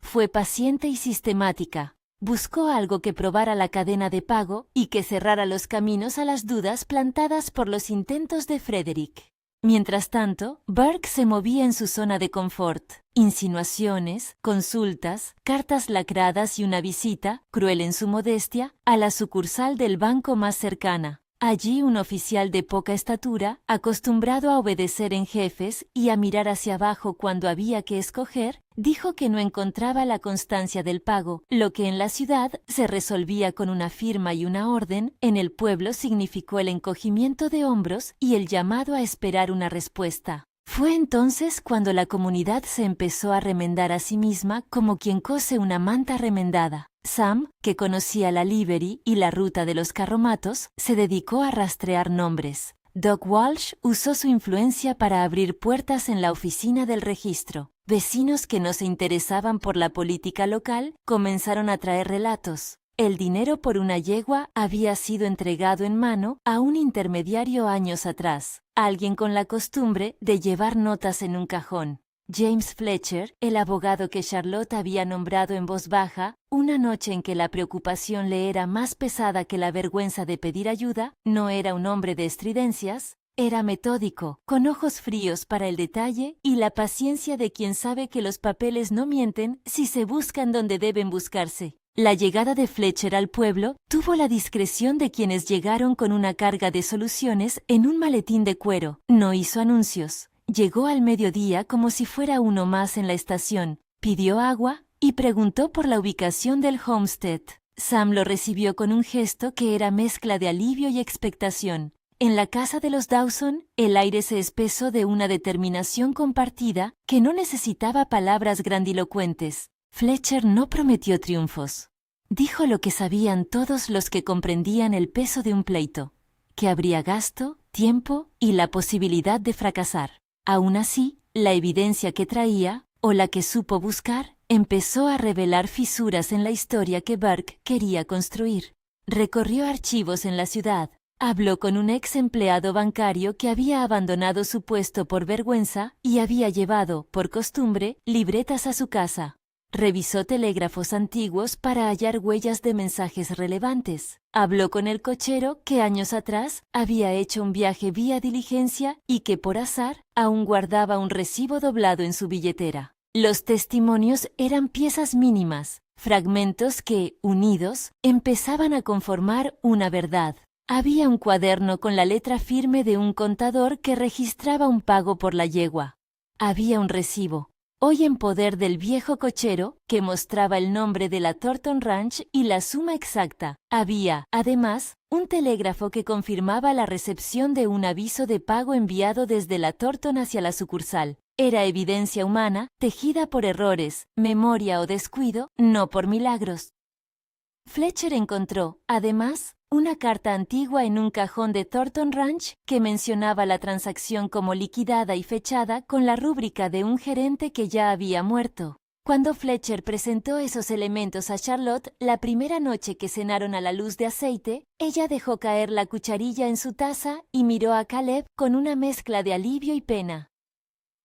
Fue paciente y sistemática. Buscó algo que probara la cadena de pago y que cerrara los caminos a las dudas plantadas por los intentos de Frederick. Mientras tanto, Burke se movía en su zona de confort. Insinuaciones, consultas, cartas lacradas y una visita, cruel en su modestia, a la sucursal del banco más cercana. Allí un oficial de poca estatura, acostumbrado a obedecer en jefes y a mirar hacia abajo cuando había que escoger, dijo que no encontraba la constancia del pago. Lo que en la ciudad se resolvía con una firma y una orden, en el pueblo significó el encogimiento de hombros y el llamado a esperar una respuesta. Fue entonces cuando la comunidad se empezó a remendar a sí misma como quien cose una manta remendada. Sam, que conocía la livery y la ruta de los carromatos, se dedicó a rastrear nombres. Doc Walsh usó su influencia para abrir puertas en la oficina del registro. Vecinos que no se interesaban por la política local comenzaron a traer relatos. El dinero por una yegua había sido entregado en mano a un intermediario años atrás, alguien con la costumbre de llevar notas en un cajón. James Fletcher, el abogado que Charlotte había nombrado en voz baja, una noche en que la preocupación le era más pesada que la vergüenza de pedir ayuda, no era un hombre de estridencias, era metódico, con ojos fríos para el detalle y la paciencia de quien sabe que los papeles no mienten si se buscan donde deben buscarse. La llegada de Fletcher al pueblo tuvo la discreción de quienes llegaron con una carga de soluciones en un maletín de cuero. No hizo anuncios. Llegó al mediodía como si fuera uno más en la estación, pidió agua y preguntó por la ubicación del homestead. Sam lo recibió con un gesto que era mezcla de alivio y expectación. En la casa de los Dawson, el aire se espesó de una determinación compartida que no necesitaba palabras grandilocuentes. Fletcher no prometió triunfos. Dijo lo que sabían todos los que comprendían el peso de un pleito, que habría gasto, tiempo y la posibilidad de fracasar. Aún así, la evidencia que traía, o la que supo buscar, empezó a revelar fisuras en la historia que Burke quería construir. Recorrió archivos en la ciudad, habló con un ex empleado bancario que había abandonado su puesto por vergüenza y había llevado, por costumbre, libretas a su casa. Revisó telégrafos antiguos para hallar huellas de mensajes relevantes. Habló con el cochero que años atrás había hecho un viaje vía diligencia y que por azar aún guardaba un recibo doblado en su billetera. Los testimonios eran piezas mínimas, fragmentos que, unidos, empezaban a conformar una verdad. Había un cuaderno con la letra firme de un contador que registraba un pago por la yegua. Había un recibo, hoy en poder del viejo cochero, que mostraba el nombre de la Thornton Ranch y la suma exacta. Había, además, un telégrafo que confirmaba la recepción de un aviso de pago enviado desde la Thornton hacia la sucursal. Era evidencia humana, tejida por errores, memoria o descuido, no por milagros. Fletcher encontró, además, una carta antigua en un cajón de Thornton Ranch que mencionaba la transacción como liquidada y fechada con la rúbrica de un gerente que ya había muerto. Cuando Fletcher presentó esos elementos a Charlotte la primera noche que cenaron a la luz de aceite, ella dejó caer la cucharilla en su taza y miró a Caleb con una mezcla de alivio y pena.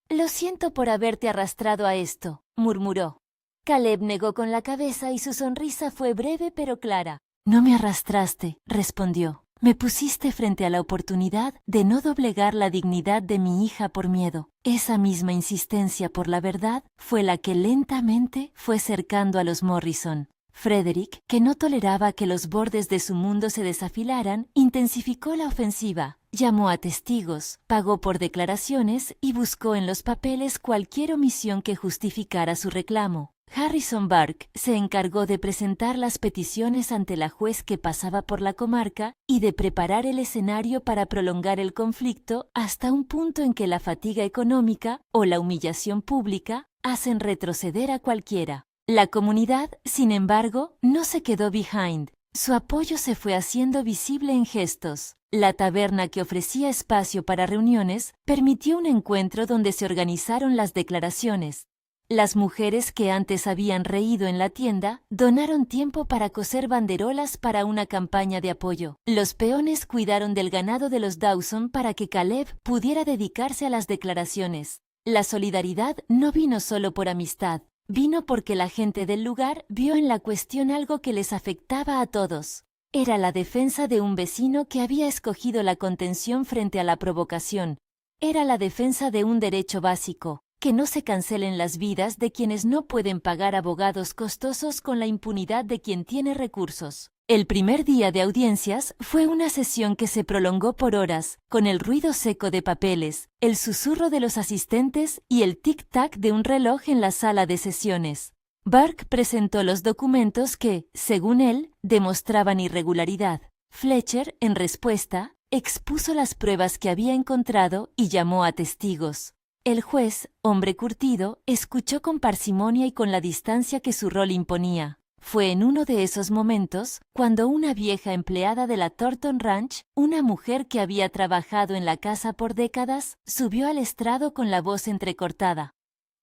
«Lo siento por haberte arrastrado a esto», murmuró. Caleb negó con la cabeza y su sonrisa fue breve pero clara. «No me arrastraste», respondió. «Me pusiste frente a la oportunidad de no doblegar la dignidad de mi hija por miedo. Esa misma insistencia por la verdad fue la que lentamente fue cercando a los Morrison». Frederick, que no toleraba que los bordes de su mundo se desafilaran, intensificó la ofensiva. Llamó a testigos, pagó por declaraciones y buscó en los papeles cualquier omisión que justificara su reclamo. Harrison Burke se encargó de presentar las peticiones ante la juez que pasaba por la comarca y de preparar el escenario para prolongar el conflicto hasta un punto en que la fatiga económica o la humillación pública hacen retroceder a cualquiera. La comunidad, sin embargo, no se quedó behind. Su apoyo se fue haciendo visible en gestos. La taberna, que ofrecía espacio para reuniones, permitió un encuentro donde se organizaron las declaraciones. Las mujeres que antes habían reído en la tienda donaron tiempo para coser banderolas para una campaña de apoyo. Los peones cuidaron del ganado de los Dawson para que Caleb pudiera dedicarse a las declaraciones. La solidaridad no vino solo por amistad. Vino porque la gente del lugar vio en la cuestión algo que les afectaba a todos. Era la defensa de un vecino que había escogido la contención frente a la provocación. Era la defensa de un derecho básico, que no se cancelen las vidas de quienes no pueden pagar abogados costosos con la impunidad de quien tiene recursos. El primer día de audiencias fue una sesión que se prolongó por horas, con el ruido seco de papeles, el susurro de los asistentes y el tic-tac de un reloj en la sala de sesiones. Burke presentó los documentos que, según él, demostraban irregularidad. Fletcher, en respuesta, expuso las pruebas que había encontrado y llamó a testigos. El juez, hombre curtido, escuchó con parsimonia y con la distancia que su rol imponía. Fue en uno de esos momentos cuando una vieja empleada de la Thornton Ranch, una mujer que había trabajado en la casa por décadas, subió al estrado con la voz entrecortada.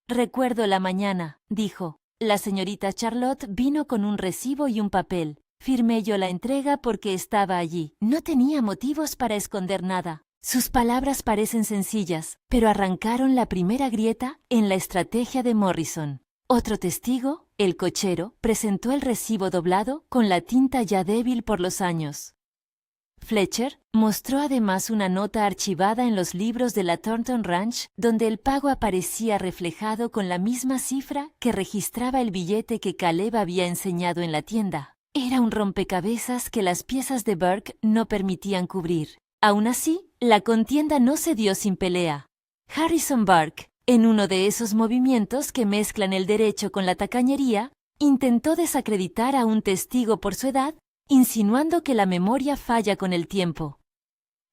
«Recuerdo la mañana», dijo. «La señorita Charlotte vino con un recibo y un papel. Firmé yo la entrega porque estaba allí. No tenía motivos para esconder nada». Sus palabras parecen sencillas, pero arrancaron la primera grieta en la estrategia de Morrison. Otro testigo, el cochero, presentó el recibo doblado con la tinta ya débil por los años. Fletcher mostró además una nota archivada en los libros de la Thornton Ranch donde el pago aparecía reflejado con la misma cifra que registraba el billete que Caleb había enseñado en la tienda. Era un rompecabezas que las piezas de Burke no permitían cubrir. Aún así, la contienda no se dio sin pelea. Harrison Burke, en uno de esos movimientos que mezclan el derecho con la tacañería, intentó desacreditar a un testigo por su edad, insinuando que la memoria falla con el tiempo.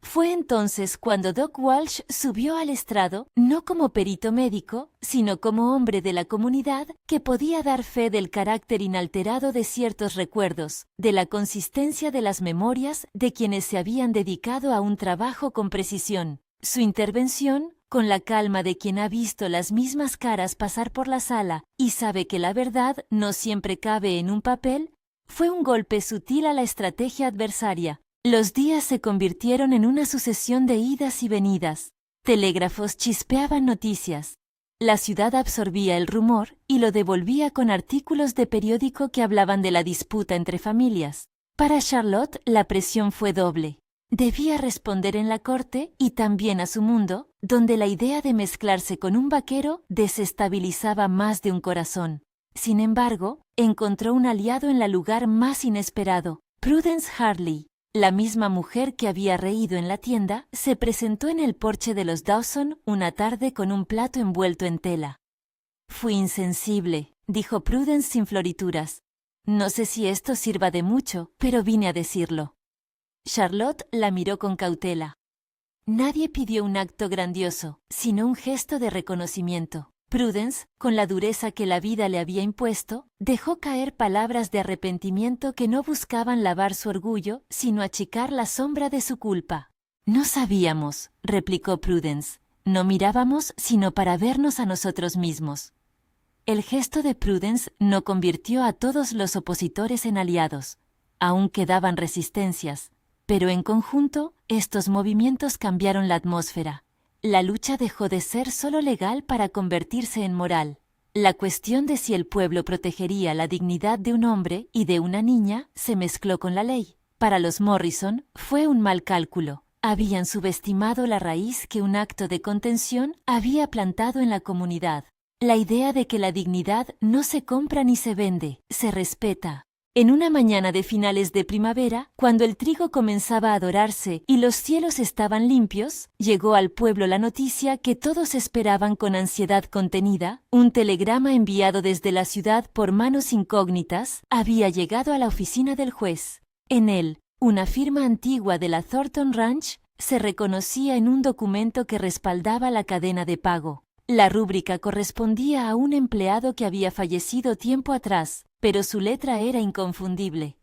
Fue entonces cuando Doc Walsh subió al estrado, no como perito médico, sino como hombre de la comunidad que podía dar fe del carácter inalterado de ciertos recuerdos, de la consistencia de las memorias de quienes se habían dedicado a un trabajo con precisión. Su intervención, con la calma de quien ha visto las mismas caras pasar por la sala y sabe que la verdad no siempre cabe en un papel, fue un golpe sutil a la estrategia adversaria. Los días se convirtieron en una sucesión de idas y venidas. Telégrafos chispeaban noticias. La ciudad absorbía el rumor y lo devolvía con artículos de periódico que hablaban de la disputa entre familias. Para Charlotte, la presión fue doble. Debía responder en la corte y también a su mundo, donde la idea de mezclarse con un vaquero desestabilizaba más de un corazón. Sin embargo, encontró un aliado en el lugar más inesperado. Prudence Harley, la misma mujer que había reído en la tienda, se presentó en el porche de los Dawson una tarde con un plato envuelto en tela. «Fui insensible», dijo Prudence sin florituras. «No sé si esto sirva de mucho, pero vine a decirlo». Charlotte la miró con cautela. Nadie pidió un acto grandioso, sino un gesto de reconocimiento. Prudence, con la dureza que la vida le había impuesto, dejó caer palabras de arrepentimiento que no buscaban lavar su orgullo, sino achicar la sombra de su culpa. «No sabíamos», replicó Prudence. «No mirábamos sino para vernos a nosotros mismos». El gesto de Prudence no convirtió a todos los opositores en aliados. Aún quedaban resistencias, pero en conjunto, estos movimientos cambiaron la atmósfera. La lucha dejó de ser solo legal para convertirse en moral. La cuestión de si el pueblo protegería la dignidad de un hombre y de una niña se mezcló con la ley. Para los Morrison fue un mal cálculo. Habían subestimado la raíz que un acto de contención había plantado en la comunidad. La idea de que la dignidad no se compra ni se vende, se respeta. En una mañana de finales de primavera, cuando el trigo comenzaba a dorarse y los cielos estaban limpios, llegó al pueblo la noticia que todos esperaban con ansiedad contenida. Un telegrama enviado desde la ciudad por manos incógnitas había llegado a la oficina del juez. En él, una firma antigua de la Thornton Ranch se reconocía en un documento que respaldaba la cadena de pago. La rúbrica correspondía a un empleado que había fallecido tiempo atrás, pero su letra era inconfundible.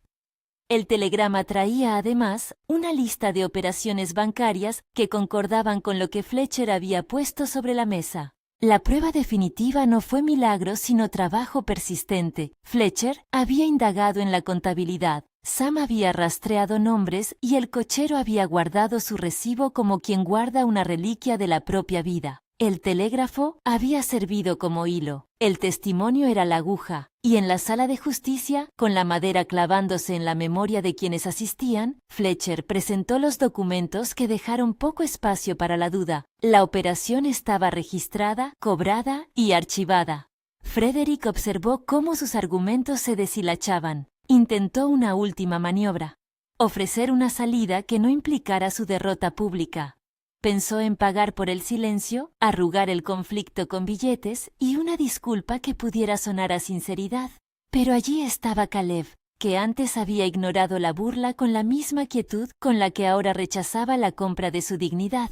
El telegrama traía además una lista de operaciones bancarias que concordaban con lo que Fletcher había puesto sobre la mesa. La prueba definitiva no fue milagro sino trabajo persistente. Fletcher había indagado en la contabilidad. Sam había rastreado nombres y el cochero había guardado su recibo como quien guarda una reliquia de la propia vida. El telégrafo había servido como hilo, el testimonio era la aguja, y en la sala de justicia, con la madera clavándose en la memoria de quienes asistían, Fletcher presentó los documentos que dejaron poco espacio para la duda. La operación estaba registrada, cobrada y archivada. Frederick observó cómo sus argumentos se deshilachaban. Intentó una última maniobra: ofrecer una salida que no implicara su derrota pública. Pensó en pagar por el silencio, arrugar el conflicto con billetes y una disculpa que pudiera sonar a sinceridad. Pero allí estaba Caleb, que antes había ignorado la burla con la misma quietud con la que ahora rechazaba la compra de su dignidad.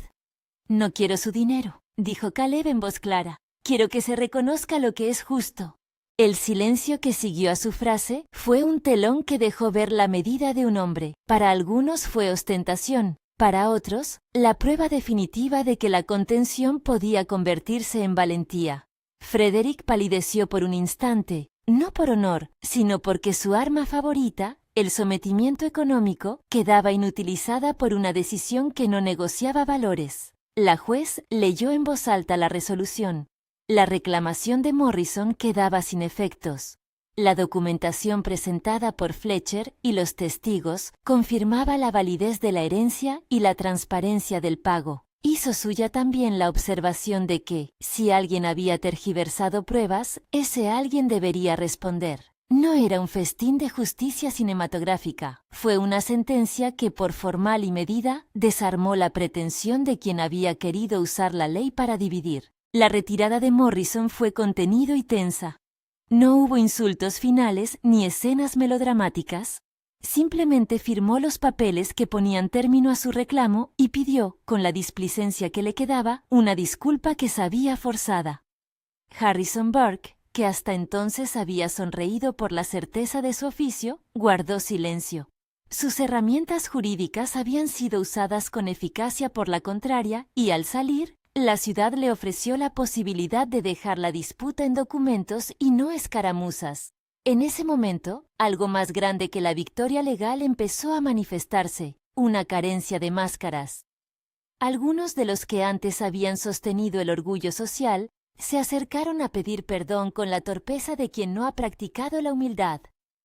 «No quiero su dinero», dijo Caleb en voz clara. «Quiero que se reconozca lo que es justo». El silencio que siguió a su frase fue un telón que dejó ver la medida de un hombre. Para algunos fue ostentación. Para otros, la prueba definitiva de que la contención podía convertirse en valentía. Frederick palideció por un instante, no por honor, sino porque su arma favorita, el sometimiento económico, quedaba inutilizada por una decisión que no negociaba valores. La juez leyó en voz alta la resolución. La reclamación de Morrison quedaba sin efectos. La documentación presentada por Fletcher y los testigos confirmaba la validez de la herencia y la transparencia del pago. Hizo suya también la observación de que, si alguien había tergiversado pruebas, ese alguien debería responder. No era un festín de justicia cinematográfica, fue una sentencia que por formal y medida desarmó la pretensión de quien había querido usar la ley para dividir. La retirada de Morrison fue contenido y tensa. No hubo insultos finales ni escenas melodramáticas. Simplemente firmó los papeles que ponían término a su reclamo y pidió, con la displicencia que le quedaba, una disculpa que sabía forzada. Harrison Burke, que hasta entonces había sonreído por la certeza de su oficio, guardó silencio. Sus herramientas jurídicas habían sido usadas con eficacia por la contraria y al salir, la ciudad le ofreció la posibilidad de dejar la disputa en documentos y no escaramuzas. En ese momento, algo más grande que la victoria legal empezó a manifestarse, una carencia de máscaras. Algunos de los que antes habían sostenido el orgullo social, se acercaron a pedir perdón con la torpeza de quien no ha practicado la humildad.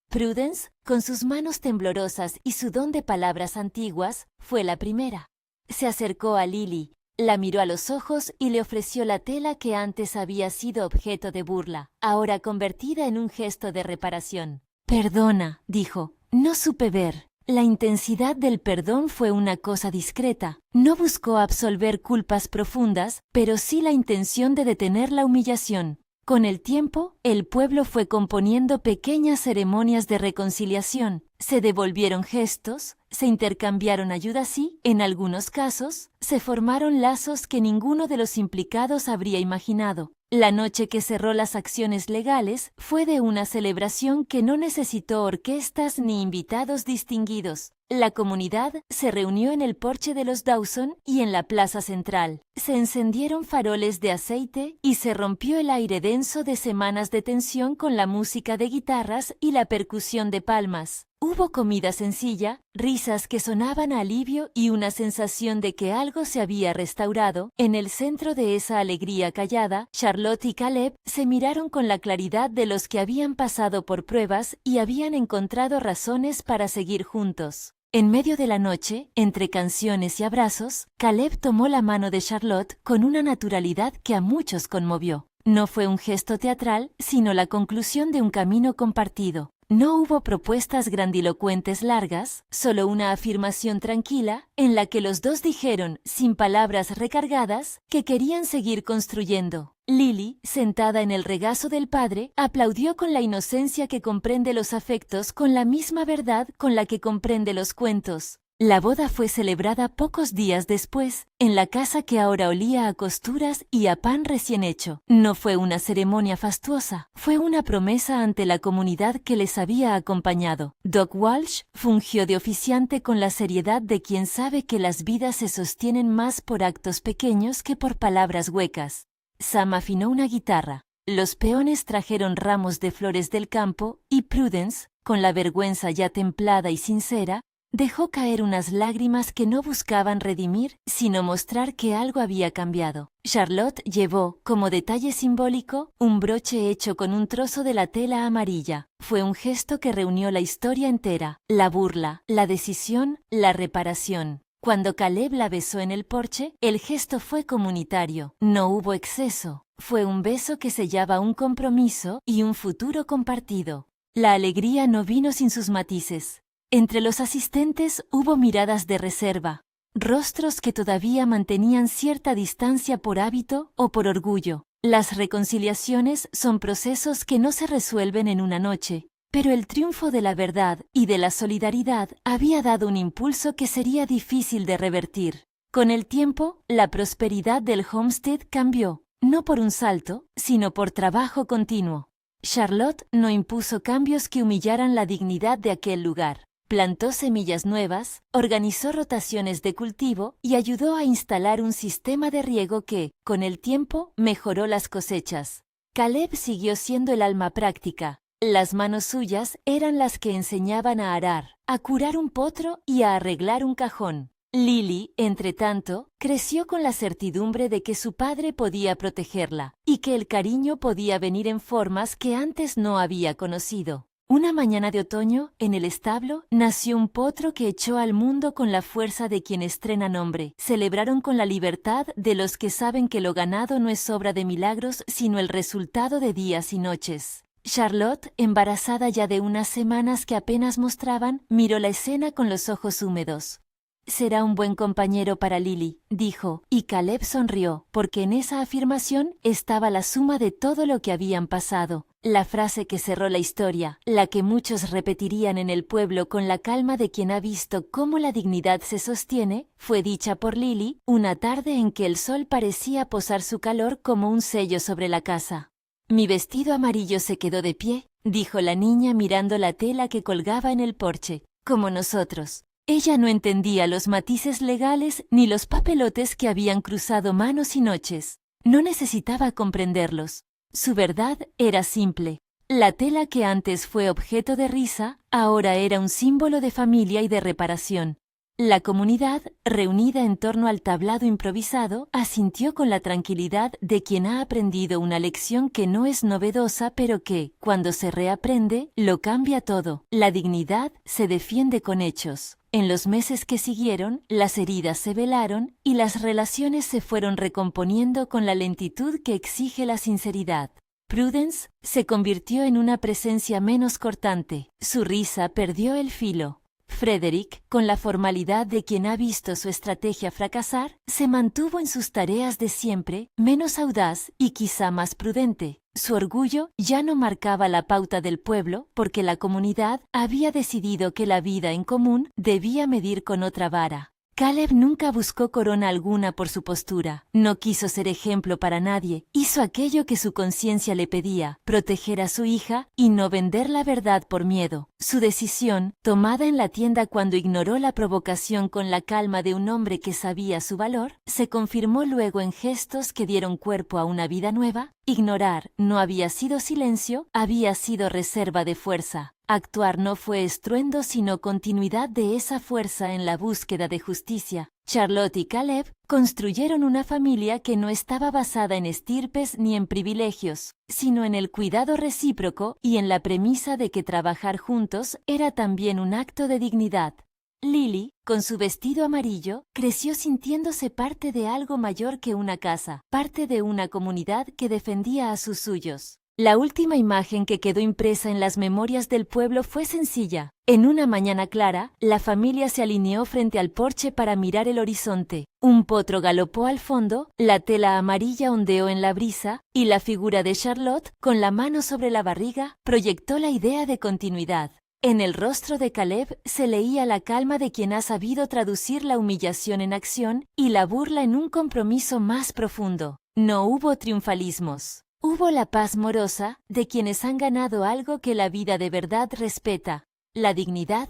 Prudence, con sus manos temblorosas y su don de palabras antiguas, fue la primera. Se acercó a Lily, la miró a los ojos y le ofreció la tela que antes había sido objeto de burla, ahora convertida en un gesto de reparación. «Perdona», dijo, «no supe ver». La intensidad del perdón fue una cosa discreta. No buscó absolver culpas profundas, pero sí la intención de detener la humillación. Con el tiempo, el pueblo fue componiendo pequeñas ceremonias de reconciliación. Se devolvieron gestos, se intercambiaron ayudas y, en algunos casos, se formaron lazos que ninguno de los implicados habría imaginado. La noche que cerró las acciones legales fue de una celebración que no necesitó orquestas ni invitados distinguidos. La comunidad se reunió en el porche de los Dawson y en la plaza central. Se encendieron faroles de aceite y se rompió el aire denso de semanas de tensión con la música de guitarras y la percusión de palmas. Hubo comida sencilla, risas que sonaban a alivio y una sensación de que algo se había restaurado. En el centro de esa alegría callada, Charlotte y Caleb se miraron con la claridad de los que habían pasado por pruebas y habían encontrado razones para seguir juntos. En medio de la noche, entre canciones y abrazos, Caleb tomó la mano de Charlotte con una naturalidad que a muchos conmovió. No fue un gesto teatral, sino la conclusión de un camino compartido. No hubo propuestas grandilocuentes largas, solo una afirmación tranquila en la que los dos dijeron, sin palabras recargadas, que querían seguir construyendo. Lily, sentada en el regazo del padre, aplaudió con la inocencia que comprende los afectos con la misma verdad con la que comprende los cuentos. La boda fue celebrada pocos días después, en la casa que ahora olía a costuras y a pan recién hecho. No fue una ceremonia fastuosa, fue una promesa ante la comunidad que les había acompañado. Doc Walsh fungió de oficiante con la seriedad de quien sabe que las vidas se sostienen más por actos pequeños que por palabras huecas. Sam afinó una guitarra. Los peones trajeron ramos de flores del campo y Prudence, con la vergüenza ya templada y sincera, dejó caer unas lágrimas que no buscaban redimir, sino mostrar que algo había cambiado. Charlotte llevó, como detalle simbólico, un broche hecho con un trozo de la tela amarilla. Fue un gesto que reunió la historia entera, la burla, la decisión, la reparación. Cuando Caleb la besó en el porche, el gesto fue comunitario. No hubo exceso. Fue un beso que sellaba un compromiso y un futuro compartido. La alegría no vino sin sus matices. Entre los asistentes hubo miradas de reserva, rostros que todavía mantenían cierta distancia por hábito o por orgullo. Las reconciliaciones son procesos que no se resuelven en una noche, pero el triunfo de la verdad y de la solidaridad había dado un impulso que sería difícil de revertir. Con el tiempo, la prosperidad del Homestead cambió, no por un salto, sino por trabajo continuo. Charlotte no impuso cambios que humillaran la dignidad de aquel lugar. Plantó semillas nuevas, organizó rotaciones de cultivo y ayudó a instalar un sistema de riego que, con el tiempo, mejoró las cosechas. Caleb siguió siendo el alma práctica. Las manos suyas eran las que enseñaban a arar, a curar un potro y a arreglar un cajón. Lily, entretanto, creció con la certidumbre de que su padre podía protegerla y que el cariño podía venir en formas que antes no había conocido. Una mañana de otoño, en el establo, nació un potro que echó al mundo con la fuerza de quien estrena nombre. Celebraron con la libertad de los que saben que lo ganado no es obra de milagros, sino el resultado de días y noches. Charlotte, embarazada ya de unas semanas que apenas mostraban, miró la escena con los ojos húmedos. «Será un buen compañero para Lily», dijo, y Caleb sonrió, porque en esa afirmación estaba la suma de todo lo que habían pasado. La frase que cerró la historia, la que muchos repetirían en el pueblo con la calma de quien ha visto cómo la dignidad se sostiene, fue dicha por Lily una tarde en que el sol parecía posar su calor como un sello sobre la casa. «Mi vestido amarillo se quedó de pie», dijo la niña mirando la tela que colgaba en el porche, «como nosotros». Ella no entendía los matices legales ni los papelotes que habían cruzado manos y noches. No necesitaba comprenderlos. Su verdad era simple. La tela que antes fue objeto de risa, ahora era un símbolo de familia y de reparación. La comunidad, reunida en torno al tablado improvisado, asintió con la tranquilidad de quien ha aprendido una lección que no es novedosa, pero que, cuando se reaprende, lo cambia todo. La dignidad se defiende con hechos. En los meses que siguieron, las heridas se velaron y las relaciones se fueron recomponiendo con la lentitud que exige la sinceridad. Prudence se convirtió en una presencia menos cortante. Su risa perdió el filo. Frederick, con la formalidad de quien ha visto su estrategia fracasar, se mantuvo en sus tareas de siempre, menos audaz y quizá más prudente. Su orgullo ya no marcaba la pauta del pueblo porque la comunidad había decidido que la vida en común debía medir con otra vara. Caleb nunca buscó corona alguna por su postura, no quiso ser ejemplo para nadie, hizo aquello que su conciencia le pedía, proteger a su hija y no vender la verdad por miedo. Su decisión, tomada en la tienda cuando ignoró la provocación con la calma de un hombre que sabía su valor, se confirmó luego en gestos que dieron cuerpo a una vida nueva. Ignorar no había sido silencio, había sido reserva de fuerza. Actuar no fue estruendo sino continuidad de esa fuerza en la búsqueda de justicia. Charlotte y Caleb construyeron una familia que no estaba basada en estirpes ni en privilegios, sino en el cuidado recíproco y en la premisa de que trabajar juntos era también un acto de dignidad. Lily, con su vestido amarillo, creció sintiéndose parte de algo mayor que una casa, parte de una comunidad que defendía a sus suyos. La última imagen que quedó impresa en las memorias del pueblo fue sencilla. En una mañana clara, la familia se alineó frente al porche para mirar el horizonte. Un potro galopó al fondo, la tela amarilla ondeó en la brisa, y la figura de Charlotte, con la mano sobre la barriga, proyectó la idea de continuidad. En el rostro de Caleb se leía la calma de quien ha sabido traducir la humillación en acción y la burla en un compromiso más profundo. No hubo triunfalismos. Hubo la paz morosa de quienes han ganado algo que la vida de verdad respeta, la dignidad.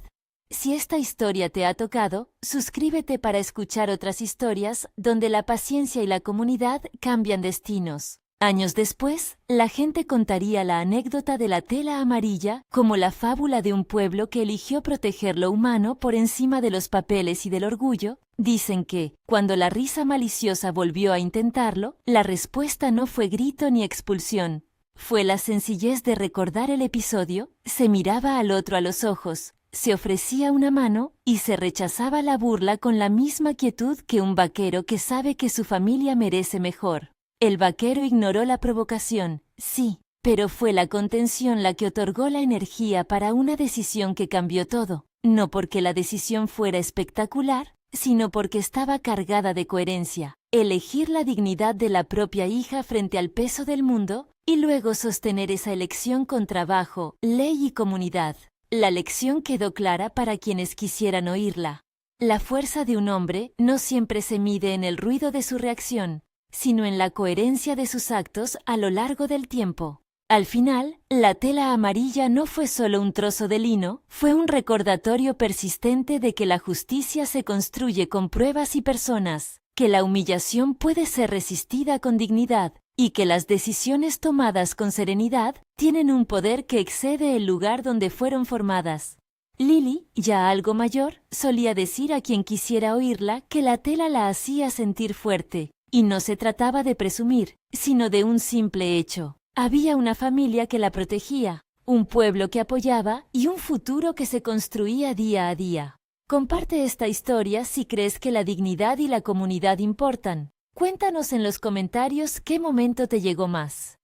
Si esta historia te ha tocado, suscríbete para escuchar otras historias donde la paciencia y la comunidad cambian destinos. Años después, la gente contaría la anécdota de la tela amarilla como la fábula de un pueblo que eligió proteger lo humano por encima de los papeles y del orgullo. Dicen que, cuando la risa maliciosa volvió a intentarlo, la respuesta no fue grito ni expulsión. Fue la sencillez de recordar el episodio, se miraba al otro a los ojos, se ofrecía una mano y se rechazaba la burla con la misma quietud que un vaquero que sabe que su familia merece mejor. El vaquero ignoró la provocación, sí, pero fue la contención la que otorgó la energía para una decisión que cambió todo, no porque la decisión fuera espectacular, sino porque estaba cargada de coherencia. Elegir la dignidad de la propia hija frente al peso del mundo y luego sostener esa elección con trabajo, ley y comunidad. La lección quedó clara para quienes quisieran oírla. La fuerza de un hombre no siempre se mide en el ruido de su reacción, sino en la coherencia de sus actos a lo largo del tiempo. Al final, la tela amarilla no fue solo un trozo de lino, fue un recordatorio persistente de que la justicia se construye con pruebas y personas, que la humillación puede ser resistida con dignidad, y que las decisiones tomadas con serenidad tienen un poder que excede el lugar donde fueron formadas. Lily, ya algo mayor, solía decir a quien quisiera oírla que la tela la hacía sentir fuerte. Y no se trataba de presumir, sino de un simple hecho. Había una familia que la protegía, un pueblo que apoyaba y un futuro que se construía día a día. Comparte esta historia si crees que la dignidad y la comunidad importan. Cuéntanos en los comentarios qué momento te llegó más.